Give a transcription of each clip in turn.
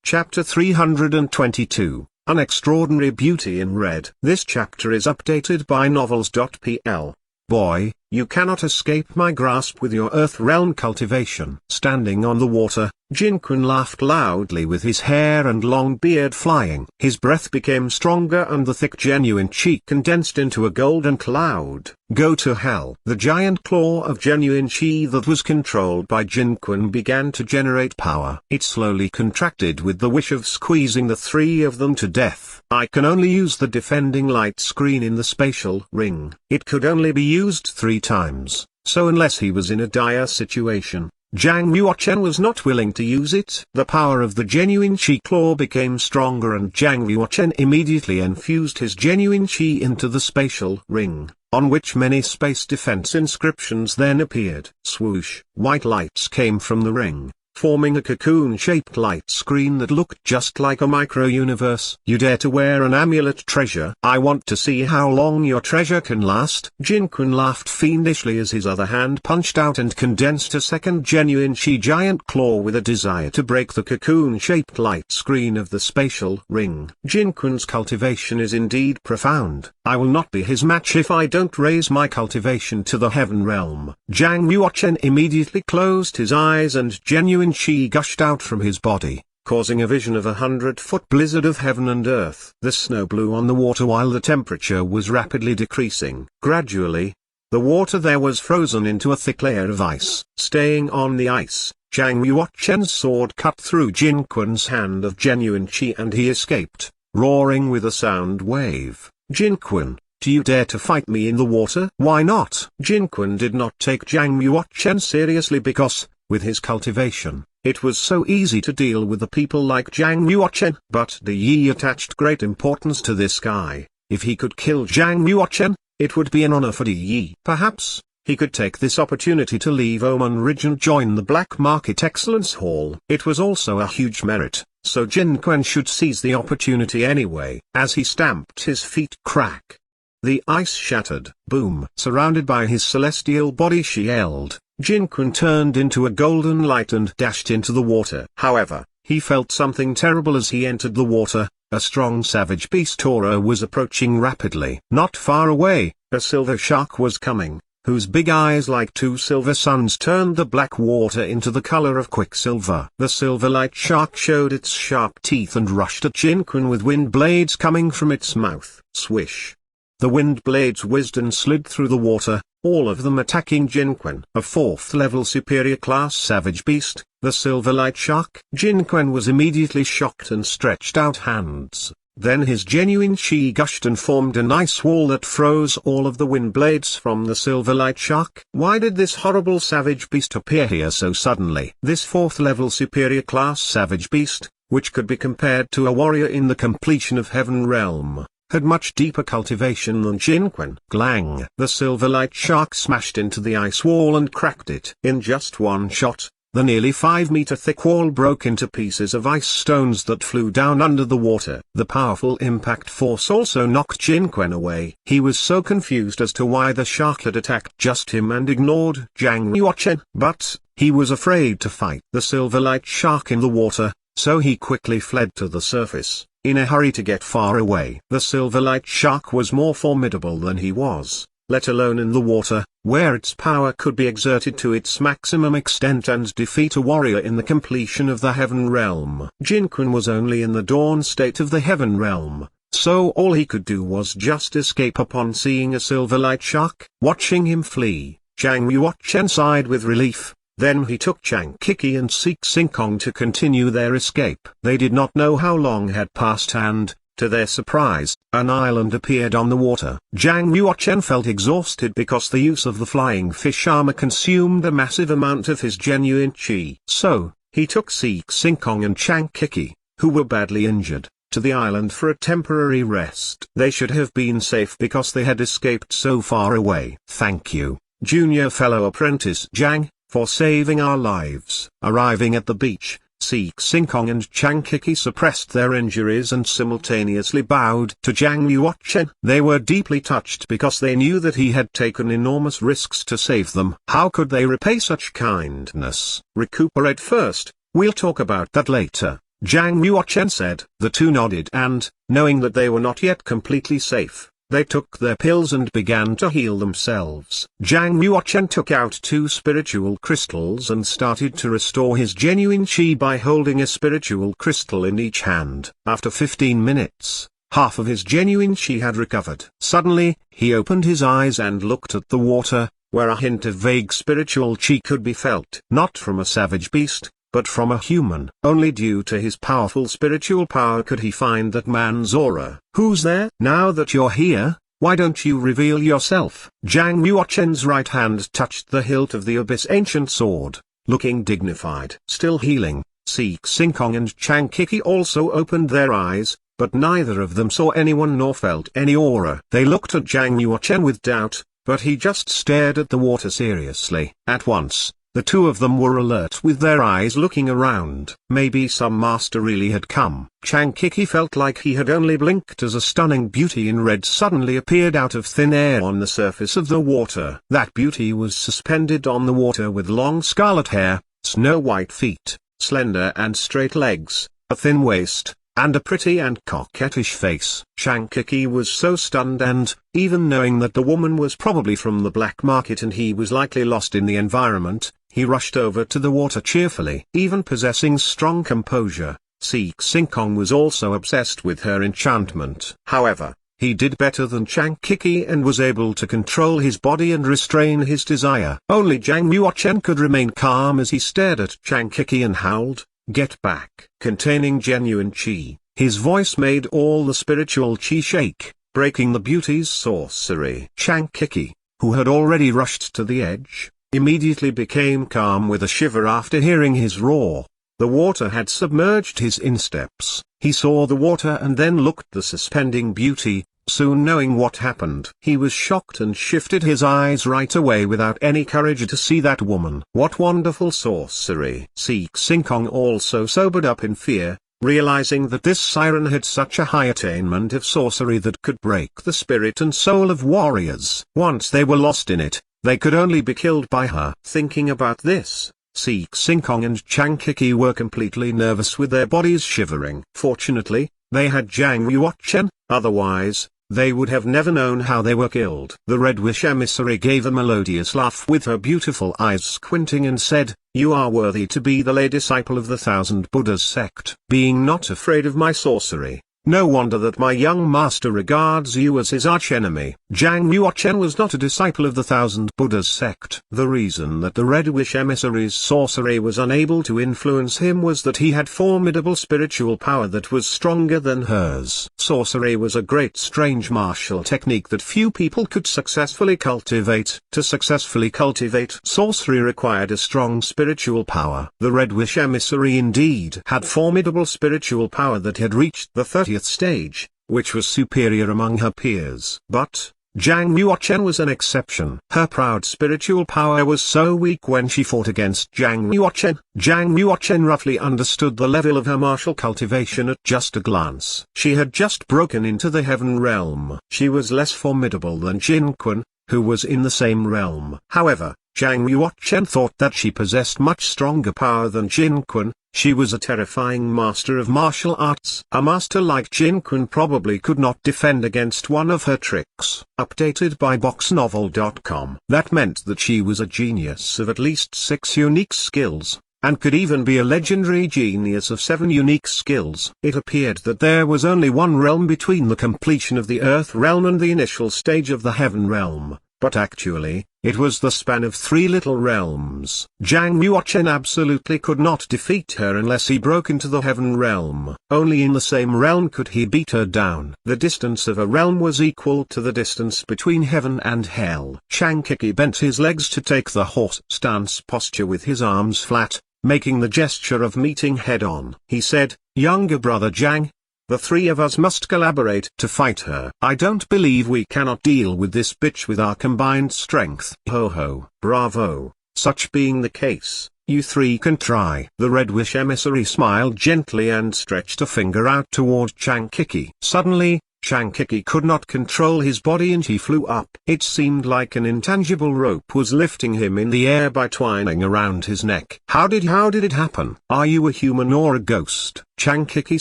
Chapter 322, An Extraordinary Beauty in Red. This chapter is updated by novels.pl. Boy, you cannot escape my grasp with your Earth Realm cultivation. Standing on the water, Jin Kun laughed loudly with his hair and long beard flying. His breath became stronger and the thick genuine chi condensed into a golden cloud. Go to hell. The giant claw of genuine chi that was controlled by Jin Kun began to generate power. It slowly contracted with the wish of squeezing the three of them to death. I can only use the defending light screen in the spatial ring. It could only be used 3 times, so unless he was in a dire situation, Zhang Yuochen was not willing to use it. The power of the genuine chi claw became stronger and Zhang Yuochen immediately infused his genuine chi into the spatial ring, on which many space defense inscriptions then appeared. Swoosh! White lights came from the ring, forming a cocoon-shaped light screen that looked just like a micro-universe. You dare to wear an amulet treasure? I want to see how long your treasure can last. Jin Kun laughed fiendishly as his other hand punched out and condensed a second genuine chi giant claw with a desire to break the cocoon-shaped light screen of the spatial ring. Jin Kun's cultivation is indeed profound. I will not be his match if I don't raise my cultivation to the heaven realm. Zhang Yuochen immediately closed his eyes and genuine chi gushed out from his body, causing a vision of 100-foot blizzard of heaven and earth. The snow blew on the water while the temperature was rapidly decreasing. Gradually, the water there was frozen into a thick layer of ice. Staying on the ice, Zhang Yuochen's sword cut through Jin Kun's hand of genuine chi and he escaped, roaring with a sound wave. Jin Kun, do you dare to fight me in the water? Why not? Jin Kun did not take Zhang Yuochen seriously because, with his cultivation, it was so easy to deal with the people like Zhang Yuochen. But Di Yi attached great importance to this guy. If he could kill Zhang Yuochen, it would be an honor for Di Yi. Perhaps, he could take this opportunity to leave Oman Ridge and join the Black Market Excellence Hall. It was also a huge merit, so Jin Kun should seize the opportunity anyway. As he stamped his feet, crack! The ice shattered. Boom! Surrounded by his celestial body she yelled. Jin Kun turned into a golden light and dashed into the water. However, he felt something terrible as he entered the water. A strong savage beast aura was approaching rapidly. Not far away, a silver shark was coming, whose big eyes like 2 silver suns turned the black water into the color of quicksilver. The silver light shark showed its sharp teeth and rushed at Jin Kun with wind blades coming from its mouth. Swish! The wind blades whizzed and slid through the water, all of them attacking Jin Kun. A 4th-level superior class savage beast, the silver light shark. Jin Kun was immediately shocked and stretched out hands. Then his genuine chi gushed and formed an ice wall that froze all of the wind blades from the silver light shark. Why did this horrible savage beast appear here so suddenly? This 4th-level superior class savage beast, which could be compared to a warrior in the completion of Heaven Realm, had much deeper cultivation than Jin Kun. Glang! The silver light shark smashed into the ice wall and cracked it. In just one shot, the nearly 5-meter thick wall broke into pieces of ice stones that flew down under the water. The powerful impact force also knocked Jin Kun away. He was so confused as to why the shark had attacked just him and ignored Zhang Yuochen. But, he was afraid to fight the silver light shark in the water, so he quickly fled to the surface, in a hurry to get far away. The silver light shark was more formidable than he was, let alone in the water, where its power could be exerted to its maximum extent and defeat a warrior in the completion of the Heaven Realm. Jin Kun was only in the dawn state of the Heaven Realm, so all he could do was just escape upon seeing a silver light shark. Watching him flee, Zhang Yuochen sighed with relief. Then he took Chang Kiki and Seek Sinkong to continue their escape. They did not know how long had passed and, to their surprise, an island appeared on the water. Zhang Yuochen felt exhausted because the use of the flying fish armor consumed a massive amount of his genuine chi. So, he took Seek Sinkong and Chang Kiki, who were badly injured, to the island for a temporary rest. They should have been safe because they had escaped so far away. Thank you, junior fellow apprentice Zhang, for saving our lives. Arriving at the beach, Seek Sinkong and Chang Kiki suppressed their injuries and simultaneously bowed to Zhang Yuochen. They were deeply touched because they knew that he had taken enormous risks to save them. How could they repay such kindness? Recuperate first, we'll talk about that later. Zhang Yuochen said. The two nodded and, knowing that they were not yet completely safe, they took their pills and began to heal themselves. Zhang Yuochen took out 2 spiritual crystals and started to restore his genuine chi by holding a spiritual crystal in each hand. After 15 minutes, half of his genuine chi had recovered. Suddenly, he opened his eyes and looked at the water, where a hint of vague spiritual chi could be felt. Not from a savage beast, but from a human. Only due to his powerful spiritual power could he find that man's aura. Who's there? Now that you're here, why don't you reveal yourself? Zhang Yuochen's right hand touched the hilt of the Abyss Ancient Sword, looking dignified. Still healing, Si Xinkong and Chang Kiki also opened their eyes, but neither of them saw anyone nor felt any aura. They looked at Zhang Yuochen with doubt, but he just stared at the water seriously. At once, the two of them were alert with their eyes looking around. Maybe some master really had come. Chang Kiki felt like he had only blinked as a stunning beauty in red suddenly appeared out of thin air on the surface of the water. That beauty was suspended on the water with long scarlet hair, snow-white feet, slender and straight legs, a thin waist, and a pretty and coquettish face. Chang Kiki was so stunned and, even knowing that the woman was probably from the black market and he was likely lost in the environment, he rushed over to the water cheerfully. Even possessing strong composure, Si Xinkong was also obsessed with her enchantment. However, he did better than Chang Kiki and was able to control his body and restrain his desire. Only Zhang Yuochen could remain calm as he stared at Chang Kiki and howled, "Get back!" Containing genuine chi, his voice made all the spiritual chi shake, breaking the beauty's sorcery. Chang Kiki, who had already rushed to the edge, immediately became calm with a shiver after hearing his roar. The water had submerged his insteps. He saw the water and then looked the suspending beauty, soon knowing what happened. He was shocked and shifted his eyes right away without any courage to see that woman. What wonderful sorcery! Si Xinkong also sobered up in fear, realizing that this siren had such a high attainment of sorcery that could break the spirit and soul of warriors. Once they were lost in it, they could only be killed by her. Thinking about this, Si Xinkong and Chang Kiki were completely nervous with their bodies shivering. Fortunately, they had Zhang Yuochen, otherwise, they would have never known how they were killed. The Red Wish emissary gave a melodious laugh with her beautiful eyes squinting and said, "You are worthy to be the lay disciple of the Thousand Buddhas sect. Being not afraid of my sorcery, no wonder that my young master regards you as his archenemy." Zhang Yuochen was not a disciple of the Thousand Buddhas sect. The reason that the Red Wish emissary's sorcery was unable to influence him was that he had formidable spiritual power that was stronger than hers. Sorcery was a great strange martial technique that few people could successfully cultivate. To successfully cultivate sorcery required a strong spiritual power. The Red Wish emissary indeed had formidable spiritual power that had reached the 30th stage, which was superior among her peers. But, Zhang Yuochen was an exception. Her proud spiritual power was so weak when she fought against Zhang Yuochen. Zhang Yuochen roughly understood the level of her martial cultivation at just a glance. She had just broken into the heaven realm. She was less formidable than Jin Kun, who was in the same realm. However, Zhang Yuochen thought that she possessed much stronger power than Jin Kun. She was a terrifying master of martial arts. A master like Jin Kun probably could not defend against one of her tricks. Updated by BoxNovel.com. That meant that she was a genius of at least 6 unique skills, and could even be a legendary genius of 7 unique skills. It appeared that there was only one realm between the completion of the Earth realm and the initial stage of the Heaven realm, but actually, it was the span of 3 little realms. Zhang Yuochen absolutely could not defeat her unless he broke into the Heaven realm. Only in the same realm could he beat her down. The distance of a realm was equal to the distance between heaven and hell. Chang Kiki bent his legs to take the horse stance posture with his arms flat, making the gesture of meeting head-on. He said, "Younger brother Zhang, the 3 of us must collaborate to fight her. I don't believe we cannot deal with this bitch with our combined strength." Ho ho, bravo. Such being the case, you 3 can try. The Red Wish emissary smiled gently and stretched a finger out toward Chang Kiki. Suddenly, Chankiki could not control his body and he flew up. It seemed like an intangible rope was lifting him in the air by twining around his neck. How did it happen? Are you a human or a ghost? Chankiki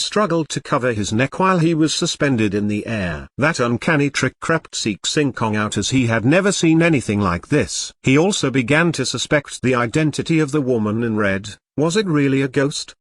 struggled to cover his neck while he was suspended in the air. That uncanny trick crept Singkong out as he had never seen anything like this. He also began to suspect the identity of the woman in red. Was it really a ghost?